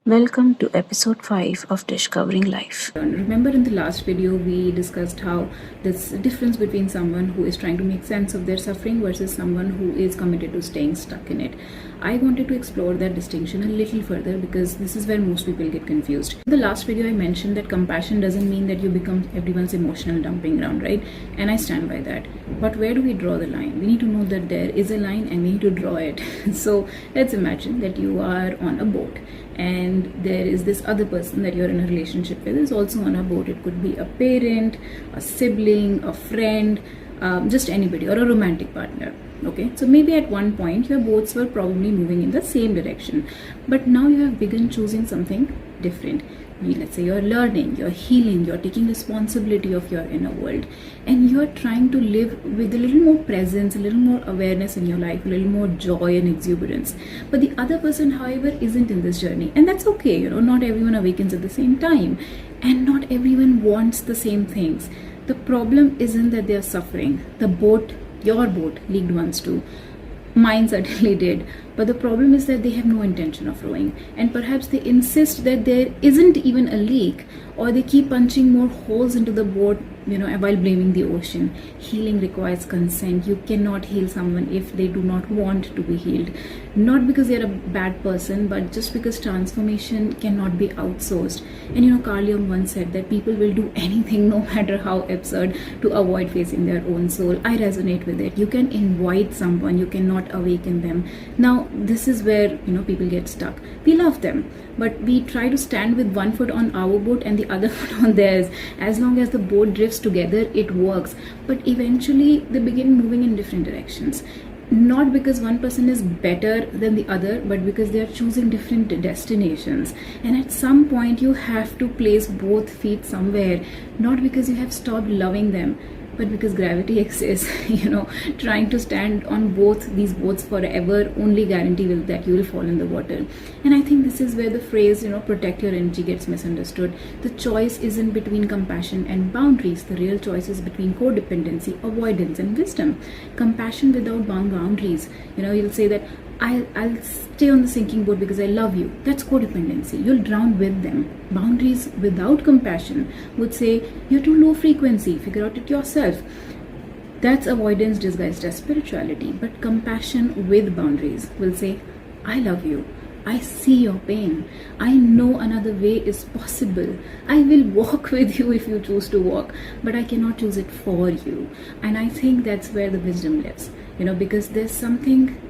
Welcome to episode 5 of Discovering Life. Remember in the last video we discussed how this difference between someone who is trying to make sense of their suffering versus someone who is committed to staying stuck in it. I wanted to explore that distinction a little further because this is where most people get confused. In the last video I mentioned that compassion doesn't mean that you become everyone's emotional dumping ground, right? And I stand by that. But where do we draw the line? We need to know that there is a line and we need to draw it. So let's imagine that you are on a boat and there is this other person that you're in a relationship with is also on a boat. It could be a parent, a sibling, a friend, just anybody, or a romantic partner. Okay, so maybe at one point your boats were probably moving in the same direction, but now you have begun choosing something different. Let's say you're learning, you're healing, you're taking responsibility of your inner world, and you're trying to live with a little more presence, a little more awareness in your life, a little more joy and exuberance. But the other person, however, isn't in this journey, and that's okay. Not everyone awakens at the same time, and not everyone wants the same things. The problem isn't that they're suffering. The boat, your boat, leaked once too. Mine certainly did. But the problem is that they have no intention of rowing. And perhaps they insist that there isn't even a leak, or they keep punching more holes into the boat, while blaming the ocean. Healing requires consent. You cannot heal someone if they do not want to be healed. Not because they're a bad person, but just because transformation cannot be outsourced. And Carl Jung once said that people will do anything, no matter how absurd, to avoid facing their own soul. I resonate with it. You can invite someone, you cannot awaken them. Now, this is where people get stuck. We love them, but we try to stand with one foot on our boat and the other foot on theirs. As long as the boat drifts together, it works. But eventually they begin moving in different directions. Not because one person is better than the other, but because they are choosing different destinations. And at some point you have to place both feet somewhere, not because you have stopped loving them, but because gravity exists. Trying to stand on both these boats forever only guarantee that you will fall in the water. And I think this is where the phrase protect your energy gets misunderstood. The choice isn't between compassion and boundaries. The real choice is between codependency, avoidance, and wisdom. Compassion without boundaries, you'll say that I'll stay on the sinking boat because I love you. That's codependency. You'll drown with them. Boundaries without compassion would say you're too low frequency, figure out it yourself. That's avoidance disguised as spirituality. But compassion with boundaries will say, I love you. I see your pain. I know another way is possible. I will walk with you if you choose to walk, but I cannot choose it for you. And I think that's where the wisdom lives, because there's something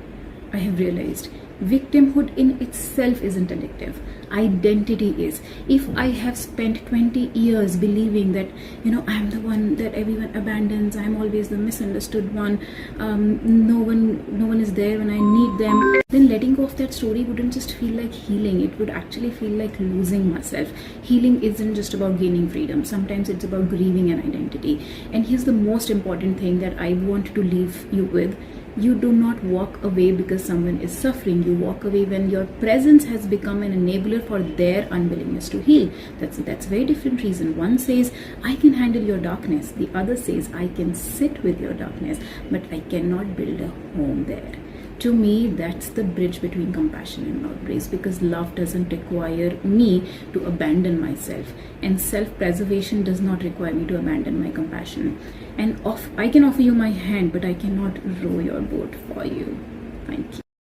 I have realized. Victimhood in itself isn't addictive. Identity is. If I have spent 20 years believing that I'm the one that everyone abandons, I'm always the misunderstood one, no one is there when I need them, then letting go of that story wouldn't just feel like healing. It would actually feel like losing myself. Healing isn't just about gaining freedom. Sometimes it's about grieving an identity. And here's the most important thing that I want to leave you with. You do not walk away because someone is suffering. You walk away when your presence has become an enabler for their unwillingness to heal. That's a very different reason. One says, I can handle your darkness. The other says, I can sit with your darkness, but I cannot build a home there. To me, that's the bridge between compassion and boundaries, because love doesn't require me to abandon myself, and self-preservation does not require me to abandon my compassion. And I can offer you my hand, but I cannot row your boat for you. Thank you.